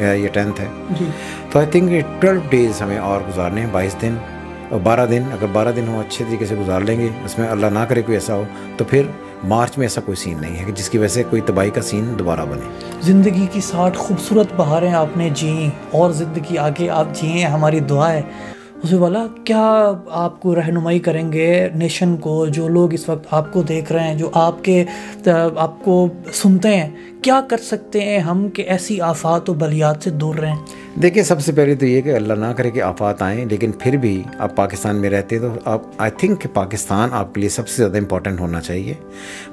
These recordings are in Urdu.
یہ 10th ہے جی تو آئی تھنک 12 days ہمیں اور گزارنے ہیں, 22 دن اور 12 دن. اگر 12 دن ہو اچھے طریقے سے گزار لیں گے, اس میں اللہ نہ کرے کوئی ایسا ہو, تو پھر مارچ میں ایسا کوئی سین نہیں ہے کہ جس کی وجہ سے کوئی تباہی کا سین دوبارہ بنے. زندگی کی 60 خوبصورت بہاریں آپ نے جئیں اور زندگی آگے آپ جئیں, ہماری دعا ہے. حضور والا کیا آپ کو رہنمائی کریں گے نیشن کو, جو لوگ اس وقت آپ کو دیکھ رہے ہیں, جو آپ کو سنتے ہیں, کیا کر سکتے ہیں ہم کہ ایسی آفات و بلیات سے دور رہیں؟ دیکھیے سب سے پہلے تو یہ کہ اللہ نہ کرے کہ آفات آئیں, لیکن پھر بھی آپ پاکستان میں رہتے تو آپ آئی تھنک کہ پاکستان آپ کے لیے سب سے زیادہ امپورٹنٹ ہونا چاہیے.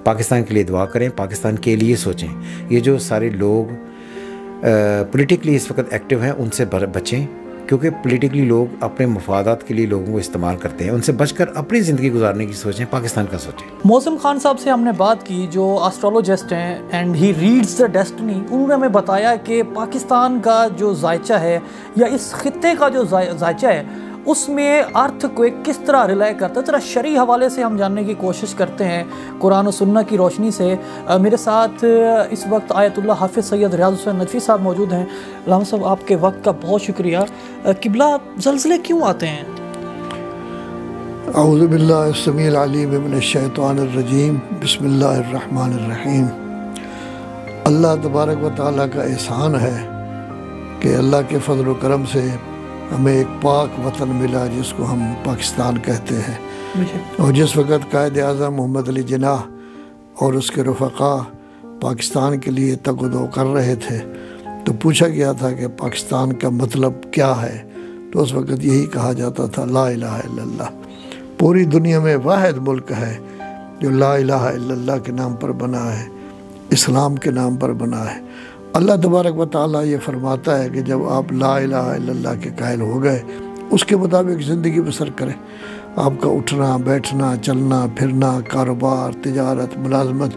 پاکستان کے لیے دعا کریں, پاکستان کے لیے سوچیں. یہ جو سارے لوگ پولیٹیکلی اس وقت ایکٹیو ہیں ان سے بچیں, کیونکہ پولیٹیکلی لوگ اپنے مفادات کے لیے لوگوں کو استعمال کرتے ہیں. ان سے بچ کر اپنی زندگی گزارنے کی سوچیں, پاکستان کا سوچیں. موزم خان صاحب سے ہم نے بات کی جو آسٹرولوجسٹ ہیں and he reads the destiny. انہوں نے ہمیں بتایا کہ پاکستان کا جو ذائچہ ہے یا اس خطے کا جو ذائچہ ہے اس میں ارتھ کو کس طرح ریلائے کرتا ہے, ذرا شرعی حوالے سے ہم جاننے کی کوشش کرتے ہیں قرآن و سنہ کی روشنی سے. میرے ساتھ اس وقت آیت اللہ حافظ سید ریاض حسین ندوی صاحب موجود ہیں. علامہ صاحب آپ کے وقت کا بہت شکریہ. قبلہ زلزلے کیوں آتے ہیں؟ اعوذ باللہ السمیع العلیم من الشیطان الرجیم, بسم اللہ الرحمن الرحیم. اللہ تبارک و تعالیٰ کا احسان ہے کہ اللہ کے فضل و کرم سے ہمیں ایک پاک وطن ملا جس کو ہم پاکستان کہتے ہیں. اور جس وقت قائد اعظم محمد علی جناح اور اس کے رفقا پاکستان کے لیے تگ و دو کر رہے تھے تو پوچھا گیا تھا کہ پاکستان کا مطلب کیا ہے, تو اس وقت یہی کہا جاتا تھا لا الہ الا اللہ. پوری دنیا میں واحد ملک ہے جو لا الہ الا اللہ کے نام پر بنا ہے, اسلام کے نام پر بنا ہے. اللہ تبارک و تعالیٰ یہ فرماتا ہے کہ جب آپ لا الہ الا اللہ کے قائل ہو گئے اس کے مطابق زندگی بسر کریں. آپ کا اٹھنا بیٹھنا چلنا پھرنا کاروبار تجارت ملازمت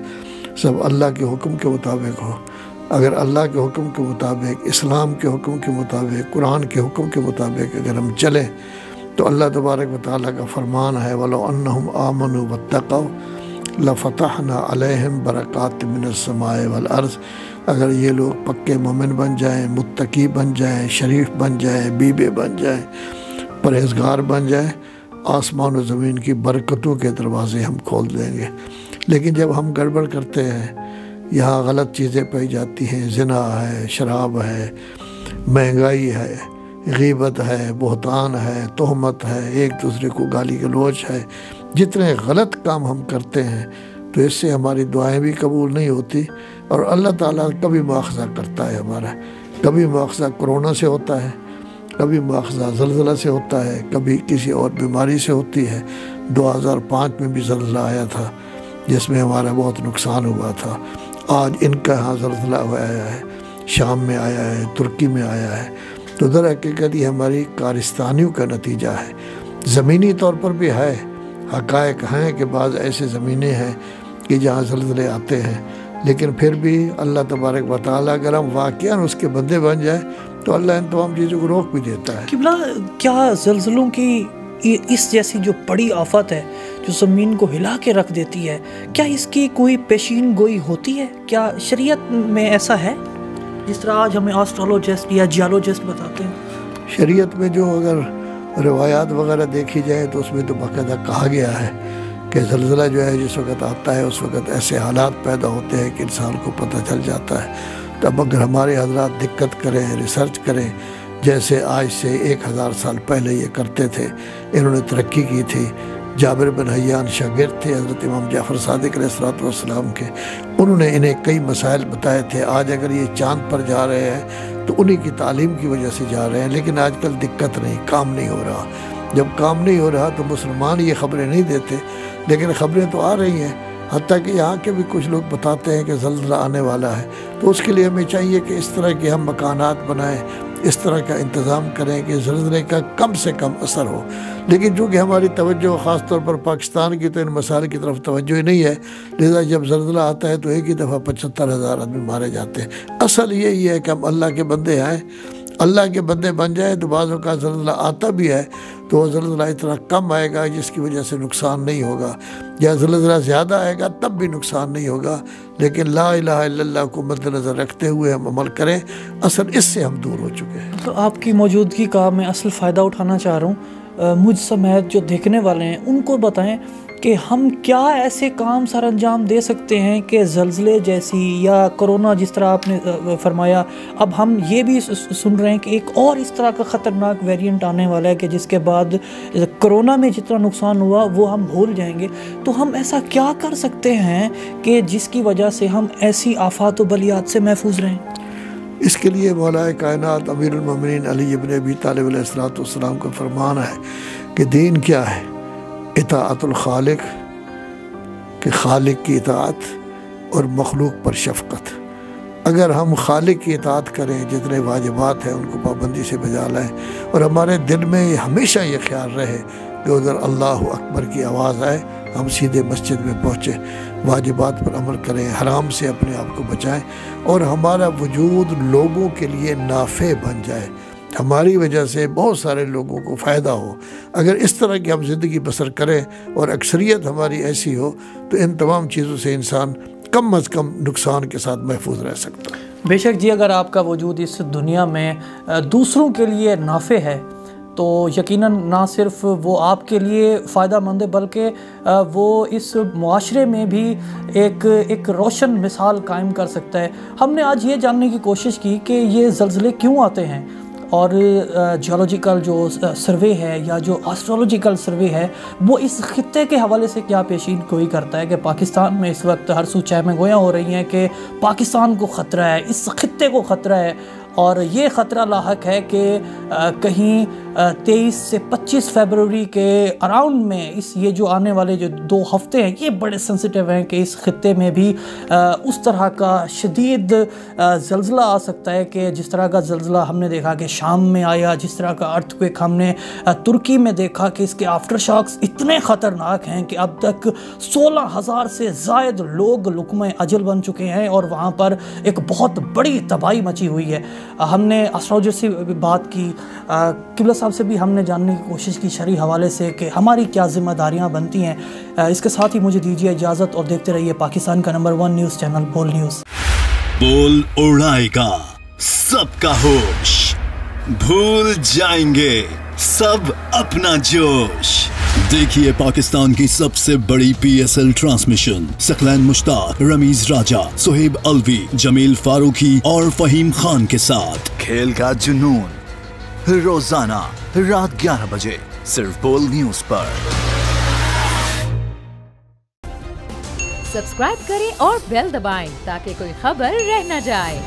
سب اللہ کے حکم کے مطابق ہو. اگر اللہ کے حکم کے مطابق اسلام کے حکم کے مطابق قرآن کے حکم کے مطابق اگر ہم چلیں تو اللہ تبارک و تعالیٰ کا فرمان ہے وَلَوْ أَنَّهُمْ آمَنُوا وَاتَّقَوْا لَفَتَحْنَا عَلَيْهِمْ بَرَكَاتٍ مِّنَ السَّمَاءِ وَالْأَرْضِ. اگر یہ لوگ پکے مومن بن جائیں, متقی بن جائیں, شریف بن جائیں, بیبے بن جائیں, پرہیزگار بن جائیں, آسمان و زمین کی برکتوں کے دروازے ہم کھول دیں گے. لیکن جب ہم گڑبڑ کرتے ہیں, یہاں غلط چیزیں پائی جاتی ہیں, زنا ہے, شراب ہے, مہنگائی ہے, غیبت ہے, بہتان ہے, تہمت ہے, ایک دوسرے کو گالی گلوچ ہے, جتنے غلط کام ہم کرتے ہیں تو اس سے ہماری دعائیں بھی قبول نہیں ہوتی اور اللہ تعالیٰ کبھی مواخذہ کرتا ہے ہمارا. کبھی مواخذہ کرونا سے ہوتا ہے, کبھی مواخذہ زلزلہ سے ہوتا ہے, کبھی کسی اور بیماری سے ہوتی ہے. 2005 میں بھی زلزلہ آیا تھا جس میں ہمارا بہت نقصان ہوا تھا. آج ان کا یہاں زلزلہ آیا ہے, شام میں آیا ہے, ترکی میں آیا ہے. تو در حقیقت یہ ہماری کارستانیوں کا نتیجہ ہے. زمینی طور پر بھی ہے, حقائق ہیں کہ بعض ایسے زمینیں ہیں کہ جہاں زلزلے آتے ہیں, لیکن پھر بھی اللہ تبارک و تعالیٰ اگر ہم واقعاً اس کے بندے بن جائیں تو اللہ ان تمام چیزوں کو روک بھی دیتا ہے. قبلہ کیا زلزلوں کی اس جیسی جو بڑی آفت ہے جو زمین کو ہلا کے رکھ دیتی ہے, کیا اس کی کوئی پیشین گوئی ہوتی ہے؟ کیا شریعت میں ایسا ہے جس طرح آج ہمیں آسٹرولوجسٹ یا جیولوجسٹ بتاتے ہیں؟ شریعت میں جو اگر روایات وغیرہ دیکھی جائے تو اس میں تو باقاعدہ کہا گیا ہے کہ زلزلہ جو ہے جس وقت آتا ہے اس وقت ایسے حالات پیدا ہوتے ہیں کہ انسان کو پتہ چل جاتا ہے. تو اب اگر ہمارے حضرات دقت کریں, ریسرچ کریں, جیسے آج سے 1000 سال پہلے یہ کرتے تھے, انہوں نے ترقی کی تھی. جابر بن حیان شاگرد تھے حضرت امام جعفر صادق علیہ السلام کے, انہوں نے انہیں کئی مسائل بتائے تھے. آج اگر یہ چاند پر جا رہے ہیں تو انہی کی تعلیم کی وجہ سے جا رہے ہیں, لیکن آج کل دقت نہیں, کام نہیں ہو رہا. جب کام نہیں ہو رہا تو مسلمان یہ خبریں نہیں دیتے, لیکن خبریں تو آ رہی ہیں. حتیٰ کہ یہاں کے بھی کچھ لوگ بتاتے ہیں کہ زلزلہ آنے والا ہے. تو اس کے لیے ہمیں چاہیے کہ اس طرح کے ہم مکانات بنائیں, اس طرح کا انتظام کریں کہ زلزلے کا کم سے کم اثر ہو. لیکن چونکہ ہماری توجہ خاص طور پر پاکستان کی تو ان مسائل کی طرف توجہ ہی نہیں ہے, لہذا جب زلزلہ آتا ہے تو ایک ہی دفعہ 75,000 آدمی مارے جاتے ہیں. اصل یہی ہے کہ ہم اللہ کے بندے ہیں, اللہ کے بندے بن جائیں تو بعض اوقات زلزلہ آتا بھی ہے تو وہ زلزلہ اتنا کم آئے گا جس کی وجہ سے نقصان نہیں ہوگا، یا زلزلہ زیادہ آئے گا تب بھی نقصان نہیں ہوگا، لیکن لا الہ الا اللہ کو مد نظر رکھتے ہوئے ہم عمل کریں، اصل اس سے ہم دور ہو چکے ہیں۔ تو آپ کی موجودگی کا میں اصل فائدہ اٹھانا چاہ رہا ہوں، مجھ سمیت جو دیکھنے والے ہیں ان کو بتائیں کہ ہم کیا ایسے کام سر انجام دے سکتے ہیں کہ زلزلے جیسی یا کرونا جس طرح آپ نے فرمایا، اب ہم یہ بھی سن رہے ہیں کہ ایک اور اس طرح کا خطرناک ویریئنٹ آنے والا ہے کہ جس کے بعد کرونا میں جتنا نقصان ہوا وہ ہم بھول جائیں گے، تو ہم ایسا کیا کر سکتے ہیں کہ جس کی وجہ سے ہم ایسی آفات و بلیات سے محفوظ رہیں؟ اس کے لیے مولا کائنات امیر المومنین علی ابن ابی طالب علیہ السلام کا فرمان ہے کہ دین کیا ہے؟ اطاعت الخالق، کہ خالق کی اطاعت اور مخلوق پر شفقت۔ اگر ہم خالق کی اطاعت کریں، جتنے واجبات ہیں ان کو پابندی سے بجا لائیں، اور ہمارے دل میں ہمیشہ یہ خیال رہے کہ ادھر اللہ اکبر کی آواز آئے، ہم سیدھے مسجد میں پہنچے، واجبات پر عمل کریں، حرام سے اپنے آپ کو بچائیں، اور ہمارا وجود لوگوں کے لیے نافع بن جائے، ہماری وجہ سے بہت سارے لوگوں کو فائدہ ہو۔ اگر اس طرح کی ہم زندگی بسر کریں اور اکثریت ہماری ایسی ہو تو ان تمام چیزوں سے انسان کم از کم نقصان کے ساتھ محفوظ رہ سکتا ہے۔ بے شک جی، اگر آپ کا وجود اس دنیا میں دوسروں کے لیے نافع ہے تو یقیناً نہ صرف وہ آپ کے لیے فائدہ مند ہے بلکہ وہ اس معاشرے میں بھی ایک روشن مثال قائم کر سکتا ہے۔ ہم نے آج یہ جاننے کی کوشش کی کہ یہ زلزلے کیوں آتے ہیں، اور جیولوجیکل جو سروے ہے یا جو آسٹرولوجیکل سروے ہے وہ اس خطے کے حوالے سے کیا پیشین گوئی کرتا ہے کہ پاکستان میں اس وقت ہر سو چہمیں گویاں ہو رہی ہیں کہ پاکستان کو خطرہ ہے، اس خطے کو خطرہ ہے، اور یہ خطرہ لاحق ہے کہ کہیں 23 سے 25 فیبروری کے اراؤنڈ میں یہ جو آنے والے جو 2 ہفتے ہیں یہ بڑے سنسٹیو ہیں کہ اس خطے میں بھی اس طرح کا شدید زلزلہ آ سکتا ہے کہ جس طرح کا زلزلہ ہم نے دیکھا کہ شام میں آیا، جس طرح کا ارتھکویک ہم نے ترکی میں دیکھا کہ اس کے آفٹر شاکس اتنے خطرناک ہیں کہ اب تک 16,000 سے زائد لوگ لقمہ اجل بن چکے ہیں اور وہاں پر ایک بہت بڑی تباہی مچی ہوئی ہے۔ ہم نے اسٹرالوجر سے بات کی، قبلہ صاحب سے بھی ہم نے جاننے کی کوشش کی شرعی حوالے سے کہ ہماری کیا ذمہ داریاں بنتی ہیں۔ اس کے ساتھ ہی مجھے دیجیے اجازت اور دیکھتے رہیے پاکستان کا نمبر 1 نیوز چینل بول نیوز۔ بول اڑائے گا سب کا ہوش، بھول جائیں گے سب اپنا جوش۔ دیکھیے پاکستان کی سب سے بڑی پی ایس ایل ٹرانسمیشن ثقلین مشتاق، رمیز راجہ، سہیب الوی، جمیل فاروقی اور فہیم خان کے ساتھ کھیل کا جنون، روزانہ رات 11 بجے صرف بول نیوز پر۔ سبسکرائب کریں اور بیل دبائیں تاکہ کوئی خبر رہ نہ جائے۔